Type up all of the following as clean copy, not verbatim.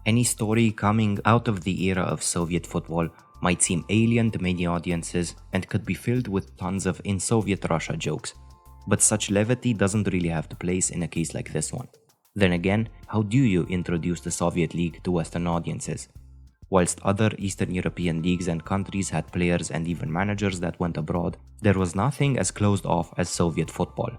Any story coming out of the era of Soviet football might seem alien to many audiences and could be filled with tons of in Soviet Russia jokes, but such levity doesn't really have the place in a case like this one. Then again, how do you introduce the Soviet League to Western audiences? Whilst other Eastern European leagues and countries had players and even managers that went abroad, there was nothing as closed off as Soviet football.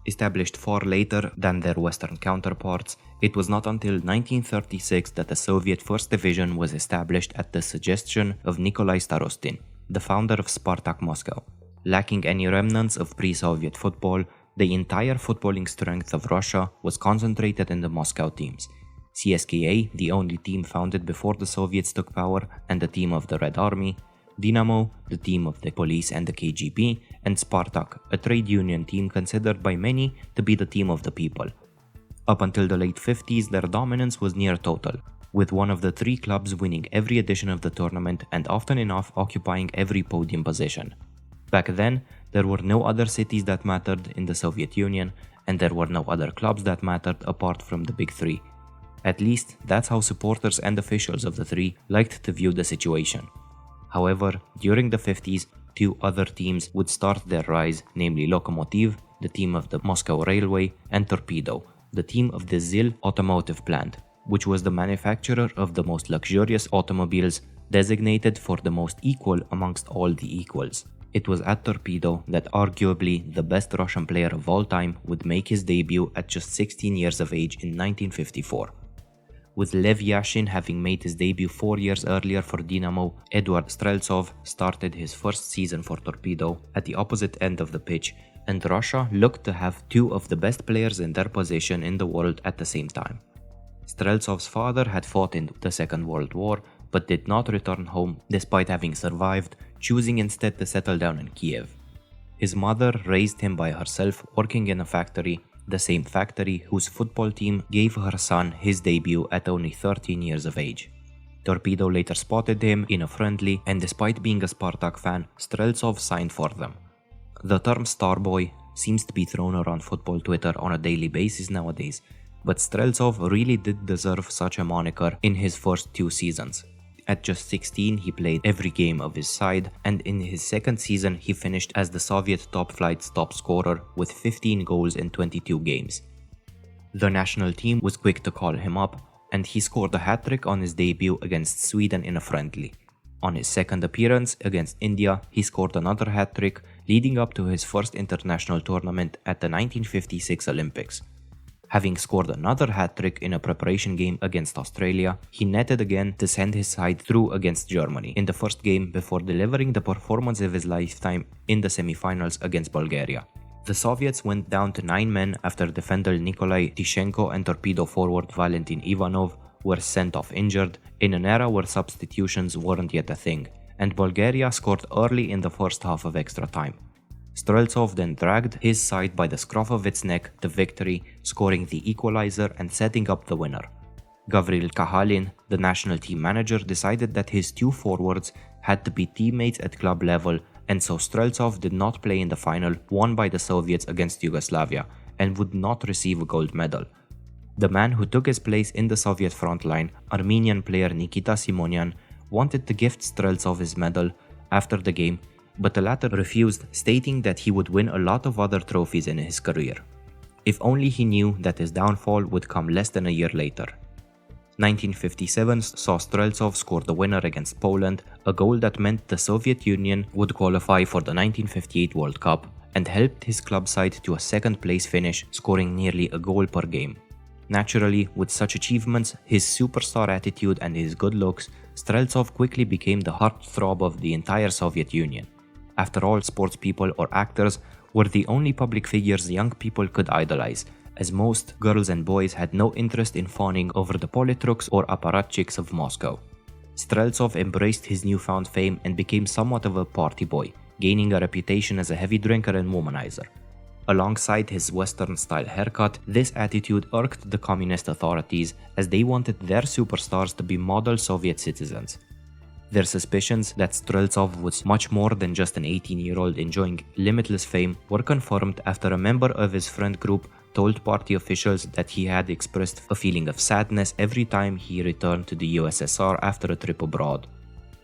Established far later than their Western counterparts, it was not until 1936 that the Soviet First Division was established at the suggestion of Nikolai Starostin, the founder of Spartak Moscow. Lacking any remnants of pre-Soviet football, the entire footballing strength of Russia was concentrated in the Moscow teams. CSKA, the only team founded before the Soviets took power, and the team of the Red Army, Dynamo, the team of the police and the KGB, and Spartak, a trade union team considered by many to be the team of the people. Up until the late 50s, their dominance was near total, with one of the three clubs winning every edition of the tournament and often enough occupying every podium position. Back then, there were no other cities that mattered in the Soviet Union, and there were no other clubs that mattered apart from the big three. At least, that's how supporters and officials of the three liked to view the situation. However, during the 50s, two other teams would start their rise, namely Lokomotiv, the team of the Moscow Railway, and Torpedo, the team of the ZIL automotive plant, which was the manufacturer of the most luxurious automobiles, designated for the most equal amongst all the equals. It was at Torpedo that arguably the best Russian player of all time would make his debut at just 16 years of age in 1954. With Lev Yashin having made his debut 4 years earlier for Dynamo, Eduard Streltsov started his first season for Torpedo at the opposite end of the pitch, and Russia looked to have two of the best players in their position in the world at the same time. Streltsov's father had fought in the Second World War, but did not return home despite having survived, choosing instead to settle down in Kiev. His mother raised him by herself, working in a factory, the same factory whose football team gave her son his debut at only 13 years of age. Torpedo later spotted him in a friendly, and despite being a Spartak fan, Streltsov signed for them. The term star boy seems to be thrown around football Twitter on a daily basis nowadays, but Streltsov really did deserve such a moniker in his first 2 seasons. At just 16, he played every game of his side, and in his second season he finished as the Soviet top flight's top scorer with 15 goals in 22 games. The national team was quick to call him up, and he scored a hat-trick on his debut against Sweden in a friendly. On his second appearance against India, he scored another hat-trick, leading up to his first international tournament at the 1956 Olympics. Having scored another hat-trick in a preparation game against Australia, he netted again to send his side through against Germany in the first game before delivering the performance of his lifetime in the semi-finals against Bulgaria. The Soviets went down to 9 men after defender Nikolai Tishenko and Torpedo forward Valentin Ivanov were sent off injured in an era where substitutions weren't yet a thing, and Bulgaria scored early in the first half of extra time. Streltsov then dragged his side by the scruff of its neck to victory, scoring the equalizer and setting up the winner. Gavril Kahalin, the national team manager, decided that his 2 forwards had to be teammates at club level, and so Streltsov did not play in the final won by the Soviets against Yugoslavia and would not receive a gold medal. The man who took his place in the Soviet front line, Armenian player Nikita Simonian, wanted to gift Streltsov his medal after the game, but the latter refused, stating that he would win a lot of other trophies in his career. If only he knew that his downfall would come less than a year later. 1957 saw Streltsov score the winner against Poland, a goal that meant the Soviet Union would qualify for the 1958 World Cup, and helped his club side to a second-place finish, scoring nearly a goal per game. Naturally, with such achievements, his superstar attitude and his good looks, Streltsov quickly became the heartthrob of the entire Soviet Union. After all, sportspeople or actors were the only public figures young people could idolize, as most girls and boys had no interest in fawning over the politruks or apparatchiks of Moscow. Streltsov embraced his newfound fame and became somewhat of a party boy, gaining a reputation as a heavy drinker and womanizer. Alongside his Western-style haircut, this attitude irked the communist authorities as they wanted their superstars to be model Soviet citizens. Their suspicions that Streltsov was much more than just an 18-year-old enjoying limitless fame were confirmed after a member of his friend group told party officials that he had expressed a feeling of sadness every time he returned to the USSR after a trip abroad.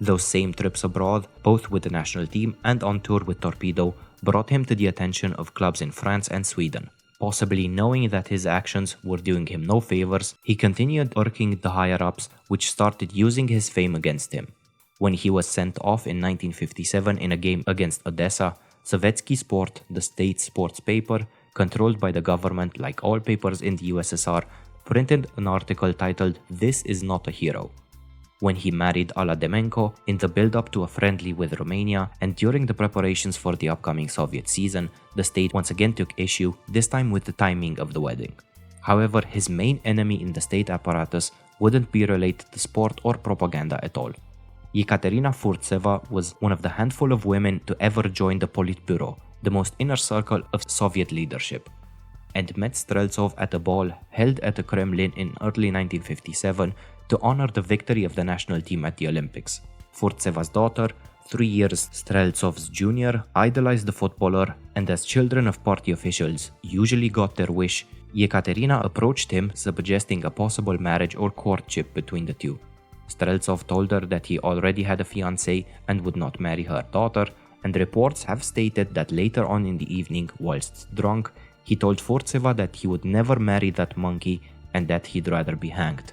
Those same trips abroad, both with the national team and on tour with Torpedo, brought him to the attention of clubs in France and Sweden. Possibly knowing that his actions were doing him no favors, he continued irking the higher-ups, which started using his fame against him. When he was sent off in 1957 in a game against Odessa, Sovietsky Sport, the state sports paper, controlled by the government like all papers in the USSR, printed an article titled "This is not a hero." When he married Alla Demenko in the build-up to a friendly with Romania and during the preparations for the upcoming Soviet season, the state once again took issue, this time with the timing of the wedding. However, his main enemy in the state apparatus wouldn't be related to sport or propaganda at all. Ekaterina Furtseva was one of the handful of women to ever join the Politburo, the most inner circle of Soviet leadership, and met Streltsov at a ball held at the Kremlin in early 1957 to honor the victory of the national team at the Olympics. Furtseva's daughter, 3 years Streltsov's junior, idolized the footballer, and as children of party officials usually got their wish, Ekaterina approached him suggesting a possible marriage or courtship between the two. Streltsov told her that he already had a fiancée and would not marry her daughter, and reports have stated that later on in the evening, whilst drunk, he told Furtseva that he would never marry that monkey and that he'd rather be hanged.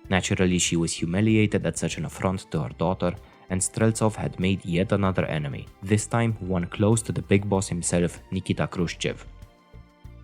Naturally, she was humiliated at such an affront to her daughter, and Streltsov had made yet another enemy, this time one close to the big boss himself, Nikita Khrushchev.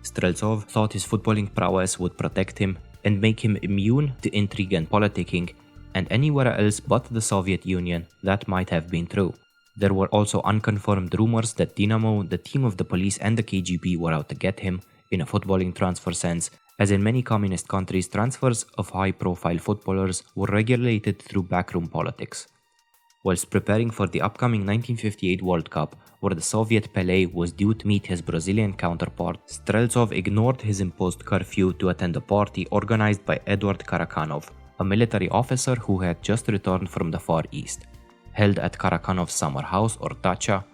Streltsov thought his footballing prowess would protect him and make him immune to intrigue and politicking, and anywhere else but the Soviet Union that might have been true. There were also unconfirmed rumors that Dynamo, the team of the police and the KGB were out to get him, in a footballing transfer sense, as in many communist countries, transfers of high-profile footballers were regulated through backroom politics. Whilst preparing for the upcoming 1958 World Cup, where the Soviet Pelé was due to meet his Brazilian counterpart, Streltsov ignored his imposed curfew to attend a party organized by Eduard Karakanov, a military officer who had just returned from the Far East. Held at Karakanov's summer house or dacha,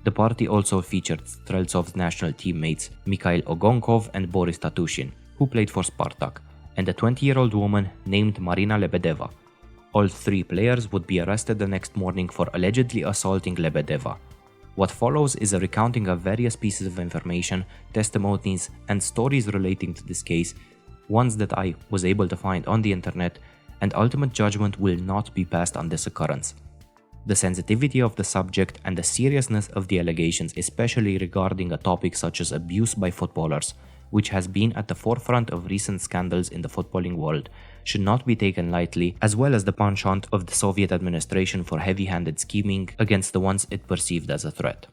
the party also featured Streltsov's national teammates Mikhail Ogonkov and Boris Tatushin, who played for Spartak, and a 20-year-old woman named Marina Lebedeva. All 3 players would be arrested the next morning for allegedly assaulting Lebedeva. What follows is a recounting of various pieces of information, testimonies, and stories relating to this case, ones that I was able to find on the internet, and ultimate judgment will not be passed on this occurrence. The sensitivity of the subject and the seriousness of the allegations, especially regarding a topic such as abuse by footballers, which has been at the forefront of recent scandals in the footballing world, should not be taken lightly, as well as the penchant of the Soviet administration for heavy-handed scheming against the ones it perceived as a threat.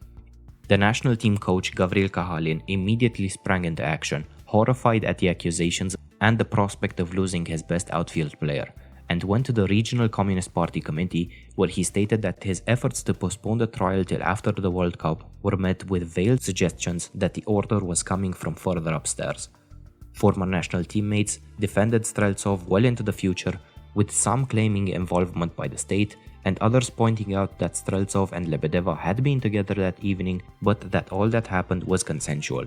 The national team coach Gavril Kahalin immediately sprang into action, horrified at the accusations and the prospect of losing his best outfield player, and went to the Regional Communist Party Committee, where he stated that his efforts to postpone the trial till after the World Cup were met with veiled suggestions that the order was coming from further upstairs. Former national teammates defended Streltsov well into the future, with some claiming involvement by the state and others pointing out that Streltsov and Lebedeva had been together that evening, but that all that happened was consensual.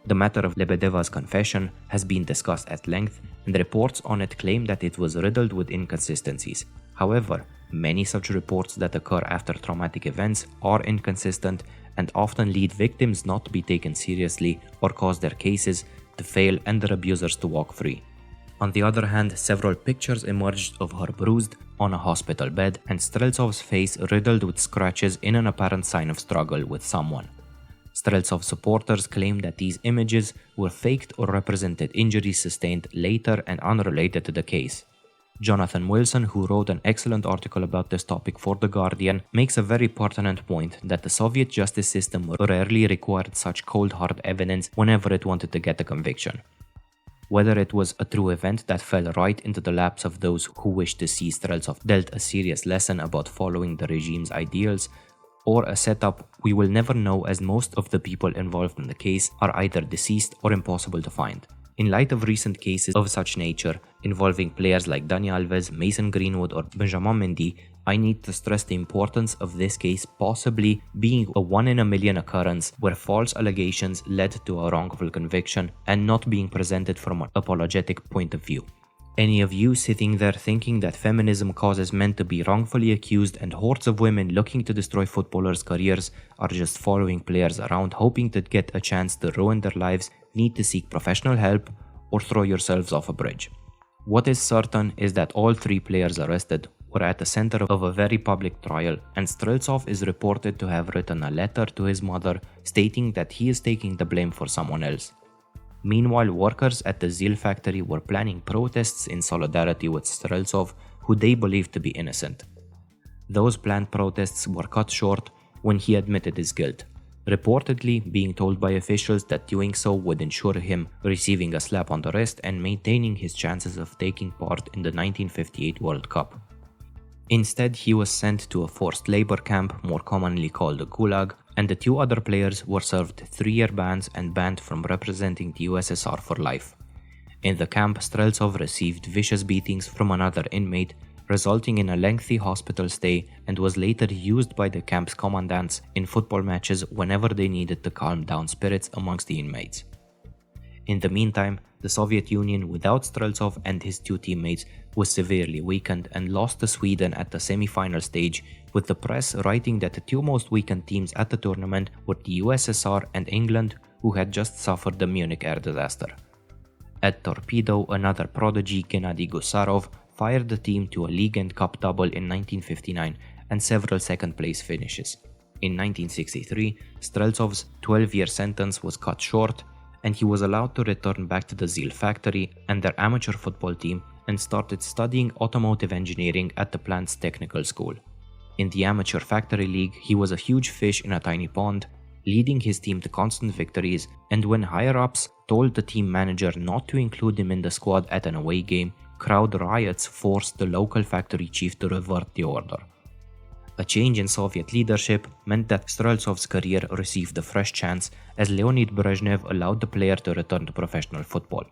The matter of Lebedeva's confession has been discussed at length, and reports on it claim that it was riddled with inconsistencies. However, many such reports that occur after traumatic events are inconsistent and often lead victims not to be taken seriously or cause their cases to fail and their abusers to walk free. On the other hand, several pictures emerged of her bruised on a hospital bed and Streltsov's face riddled with scratches in an apparent sign of struggle with someone. Streltsov supporters claim that these images were faked or represented injuries sustained later and unrelated to the case. Jonathan Wilson, who wrote an excellent article about this topic for The Guardian, makes a very pertinent point that the Soviet justice system rarely required such cold hard evidence whenever it wanted to get a conviction. Whether it was a true event that fell right into the laps of those who wished to see Streltsov dealt a serious lesson about following the regime's ideals, or a setup, we will never know, as most of the people involved in the case are either deceased or impossible to find. In light of recent cases of such nature, involving players like Dani Alves, Mason Greenwood or Benjamin Mendy, I need to stress the importance of this case possibly being a 1 in a million occurrence where false allegations led to a wrongful conviction and not being presented from an apologetic point of view. Any of you sitting there thinking that feminism causes men to be wrongfully accused and hordes of women looking to destroy footballers' careers are just following players around hoping to get a chance to ruin their lives need to seek professional help or throw yourselves off a bridge. What is certain is that all 3 players arrested were at the center of a very public trial, and Streltsov is reported to have written a letter to his mother stating that he is taking the blame for someone else. Meanwhile, workers at the Zeal factory were planning protests in solidarity with Streltsov, who they believed to be innocent. Those planned protests were cut short when he admitted his guilt, reportedly being told by officials that doing so would ensure him receiving a slap on the wrist and maintaining his chances of taking part in the 1958 World Cup. Instead, he was sent to a forced labor camp, more commonly called the Gulag, and the 2 other players were served 3-year bans and banned from representing the USSR for life. In the camp, Streltsov received vicious beatings from another inmate, resulting in a lengthy hospital stay, and was later used by the camp's commandants in football matches whenever they needed to calm down spirits amongst the inmates. In the meantime, the Soviet Union without Streltsov and his 2 teammates was severely weakened and lost to Sweden at the semi-final stage, with the press writing that the 2 most weakened teams at the tournament were the USSR and England, who had just suffered the Munich air disaster. At Torpedo, another prodigy, Gennady Gusarov, fired the team to a league and cup double in 1959 and several second-place finishes. In 1963, Streltsov's 12-year sentence was cut short, and he was allowed to return back to the Zeal factory and their amateur football team and started studying automotive engineering at the plant's technical school. In the amateur factory league, he was a huge fish in a tiny pond, leading his team to constant victories, and when higher-ups told the team manager not to include him in the squad at an away game, crowd riots forced the local factory chief to revert the order. A change in Soviet leadership meant that Streltsov's career received a fresh chance as Leonid Brezhnev allowed the player to return to professional football.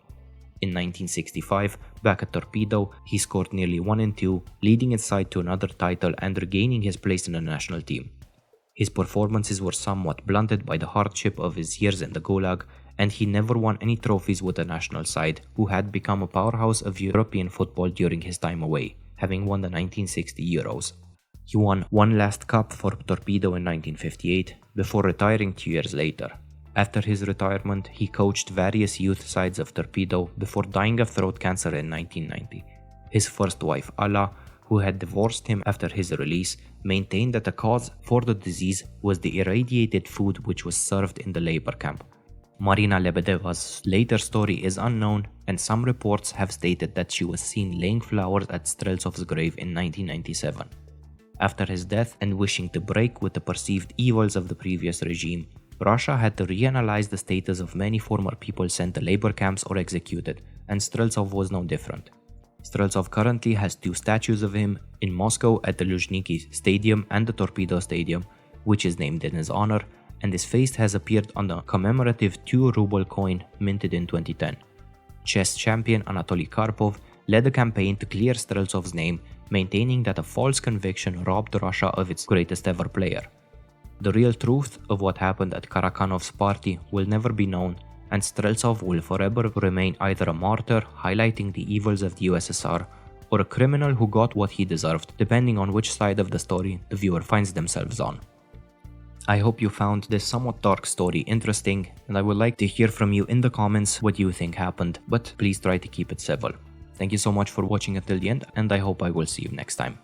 In 1965, back at Torpedo, he scored nearly 1 in 2, leading his side to another title and regaining his place in the national team. His performances were somewhat blunted by the hardship of his years in the Gulag, and he never won any trophies with the national side, who had become a powerhouse of European football during his time away, having won the 1960 Euros. He won one last cup for Torpedo in 1958, before retiring 2 years later. After his retirement, he coached various youth sides of Torpedo before dying of throat cancer in 1990. His first wife, Alla, who had divorced him after his release, maintained that the cause for the disease was the irradiated food which was served in the labor camp. Marina Lebedeva's later story is unknown, and some reports have stated that she was seen laying flowers at Streltsov's grave in 1997. After his death, and wishing to break with the perceived evils of the previous regime, Russia had to reanalyze the status of many former people sent to labor camps or executed, and Streltsov was no different. Streltsov currently has 2 statues of him in Moscow at the Luzhniki Stadium and the Torpedo Stadium, which is named in his honor, and his face has appeared on the commemorative 2-ruble coin minted in 2010. Chess champion Anatoly Karpov led a campaign to clear Streltsov's name, maintaining that a false conviction robbed Russia of its greatest ever player. The real truth of what happened at Karakanov's party will never be known, and Streltsov will forever remain either a martyr highlighting the evils of the USSR, or a criminal who got what he deserved, depending on which side of the story the viewer finds themselves on. I hope you found this somewhat dark story interesting, and I would like to hear from you in the comments what you think happened, but please try to keep it civil. Thank you so much for watching until the end, and I hope I will see you next time.